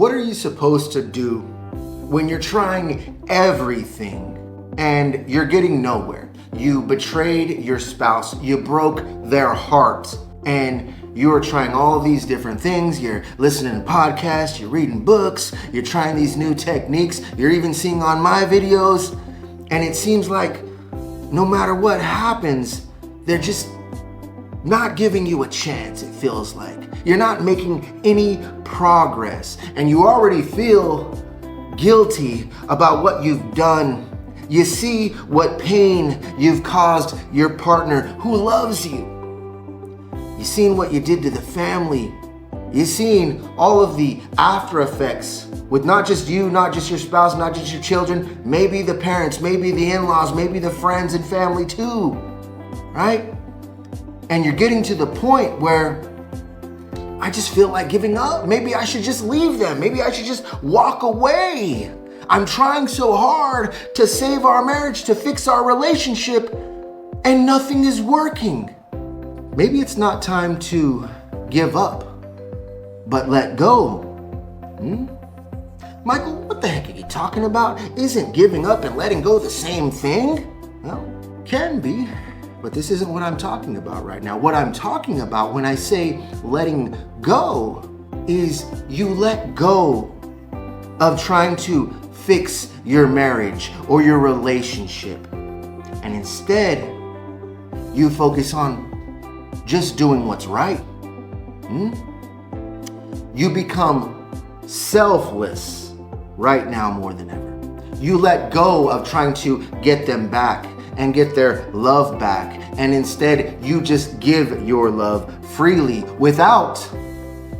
What are you supposed to do when you're trying everything and you're getting nowhere? You betrayed your spouse, you broke their heart, and you're trying all these different things. You're listening to podcasts, you're reading books, you're trying these new techniques, you're even seeing on my videos, and it seems like no matter what happens, they're just not giving you a chance, it feels like. You're not making any progress, and you already feel guilty about what you've done. You see what pain you've caused your partner who loves you. You've seen what you did to the family. You've seen all of the after effects with not just you, not just your spouse, not just your children, maybe the parents, maybe the in-laws, maybe the friends and family too, right? And you're getting to the point where I just feel like giving up. Maybe I should just leave them. Maybe I should just walk away. I'm trying so hard to save our marriage, to fix our relationship, and nothing is working. Maybe it's not time to give up, but let go. Michael, what the heck are you talking about? Isn't giving up and letting go the same thing? Well, can be. But this isn't what I'm talking about right now. What I'm talking about when I say letting go is you let go of trying to fix your marriage or your relationship. And instead, you focus on just doing what's right. You become selfless right now more than ever. You let go of trying to get them back and get their love back. And instead, you just give your love freely without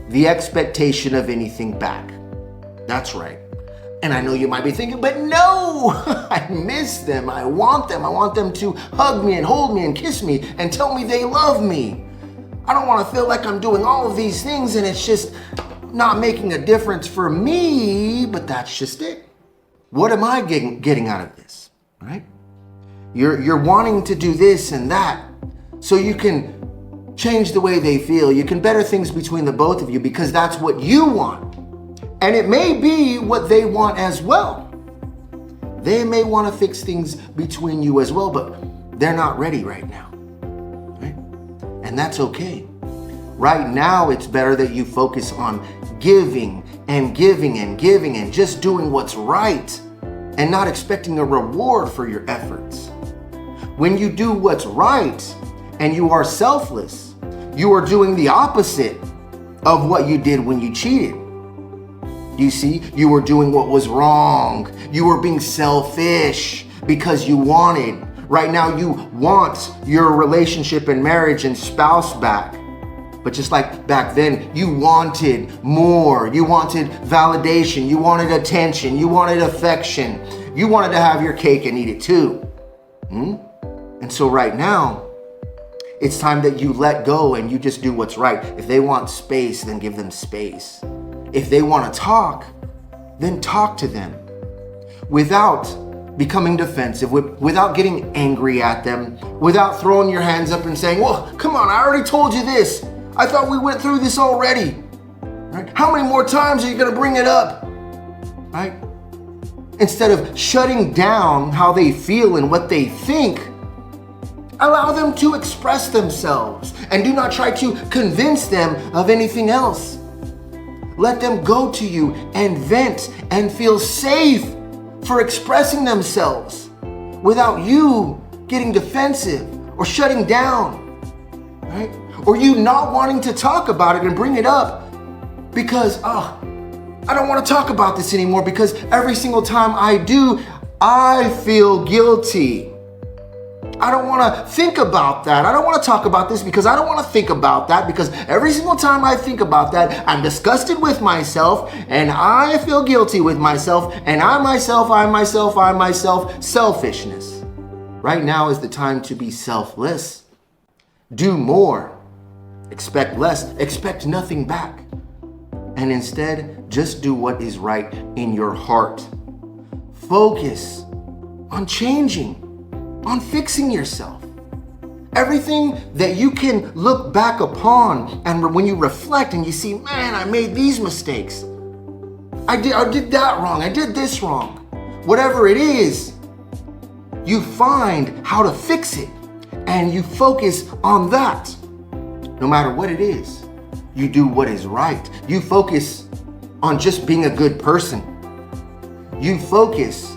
the expectation of anything back. That's right. And I know you might be thinking, but no, I miss them. I want them. I want them to hug me and hold me and kiss me and tell me they love me. I don't want to feel like I'm doing all of these things and it's just not making a difference for me, but that's just it. What am I getting out of this, right? You're wanting to do this and that so you can change the way they feel. You can better things between the both of you because that's what you want. And it may be what they want as well. They may want to fix things between you as well, but they're not ready right now, right? And that's okay. Right now, it's better that you focus on giving and giving and giving and just doing what's right and not expecting a reward for your efforts. When you do what's right and you are selfless, you are doing the opposite of what you did when you cheated. You see, you were doing what was wrong. You were being selfish because you wanted. Right now, you want your relationship and marriage and spouse back. But just like back then, you wanted more. You wanted validation. You wanted attention. You wanted affection. You wanted to have your cake and eat it too. And so right now, it's time that you let go and you just do what's right. If they want space, then give them space. If they want to talk, then talk to them without becoming defensive, without getting angry at them, without throwing your hands up and saying, well, come on, I already told you this. I thought we went through this already. Right? How many more times are you going to bring it up? Right? Instead of shutting down how they feel and what they think, allow them to express themselves and do not try to convince them of anything else. Let them go to you and vent and feel safe for expressing themselves without you getting defensive or shutting down, right? Or you not wanting to talk about it and bring it up because, I don't want to talk about this anymore because every single time I do, I feel guilty. I don't want to think about that. I don't want to talk about this because I don't want to think about that because every single time I think about that, I'm disgusted with myself and I feel guilty with myself and I myself, selfishness. Right now is the time to be selfless. Do more. Expect less. Expect nothing back. And instead, just do what is right in your heart. Focus on changing, on fixing yourself. Everything that you can look back upon and when you reflect and you see, man, I made these mistakes. I did that wrong. I did this wrong. Whatever it is, you find how to fix it and you focus on that. No matter what it is, you do what is right. You focus on just being a good person. You focus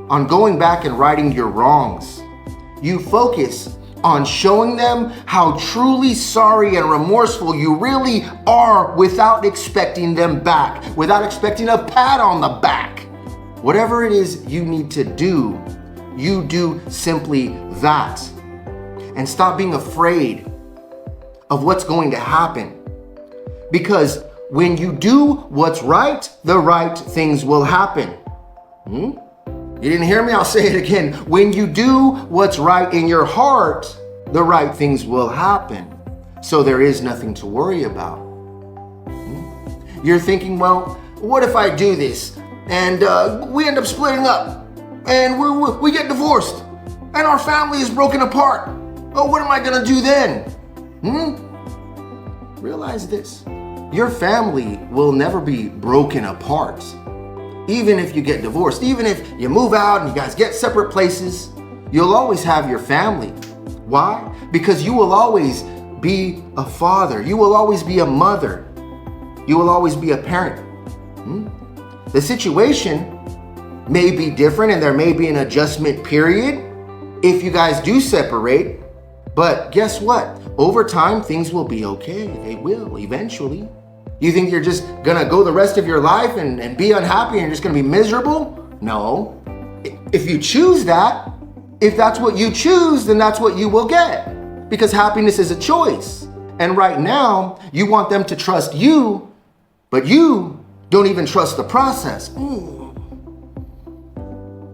on going back and righting your wrongs. You focus on showing them how truly sorry and remorseful you really are without expecting them back, without expecting a pat on the back. Whatever it is you need to do, you do simply that. And stop being afraid of what's going to happen. Because when you do what's right, the right things will happen. You didn't hear me? I'll say it again. When you do what's right in your heart, the right things will happen. So there is nothing to worry about. You're thinking, well, what if I do this and we end up splitting up and we get divorced and our family is broken apart? Oh, what am I gonna do then? Realize this. Your family will never be broken apart. Even if you get divorced, even if you move out and you guys get separate places, you'll always have your family. Why? Because you will always be a father. You will always be a mother. You will always be a parent. The situation may be different and there may be an adjustment period if you guys do separate. But guess what? Over time, things will be okay. They will eventually. You think you're just gonna go the rest of your life and be unhappy and you're just gonna be miserable? No. If you choose that, if that's what you choose, then that's what you will get. Because happiness is a choice. And right now, you want them to trust you, but you don't even trust the process. You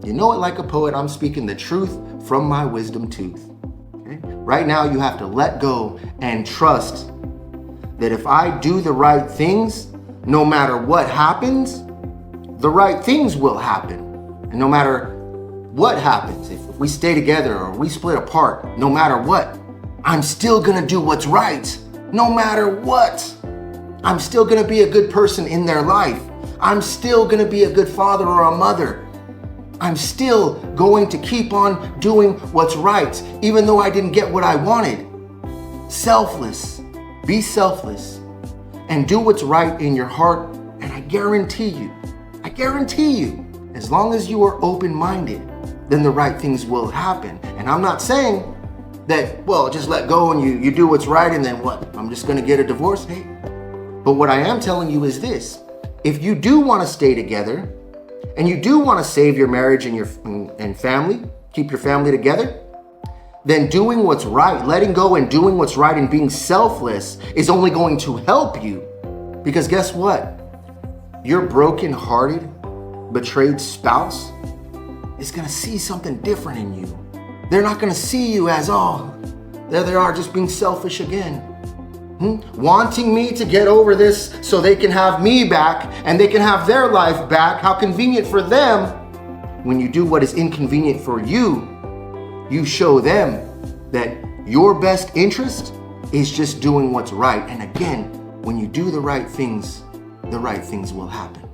know it like a poet, I'm speaking the truth from my wisdom tooth. Okay? Right now, you have to let go and trust that if I do the right things, no matter what happens, the right things will happen. And no matter what happens, if we stay together or we split apart, no matter what, I'm still gonna do what's right. No matter what, I'm still gonna be a good person in their life. I'm still gonna be a good father or a mother. I'm still going to keep on doing what's right, even though I didn't get what I wanted. Selfless. Be selfless and do what's right in your heart. And I guarantee you, as long as you are open-minded, then the right things will happen. And I'm not saying that, well, just let go and you do what's right and then what? I'm just gonna get a divorce? Hey. But what I am telling you is this. If you do wanna stay together and you do wanna save your marriage and your family, keep your family together, then doing what's right, letting go and doing what's right and being selfless is only going to help you. Because guess what? Your broken-hearted, betrayed spouse is gonna see something different in you. They're not gonna see you as, oh, there they are just being selfish again. Wanting me to get over this so they can have me back and they can have their life back. How convenient for them. When you do what is inconvenient for you, you show them that your best interest is just doing what's right. And again, when you do the right things will happen.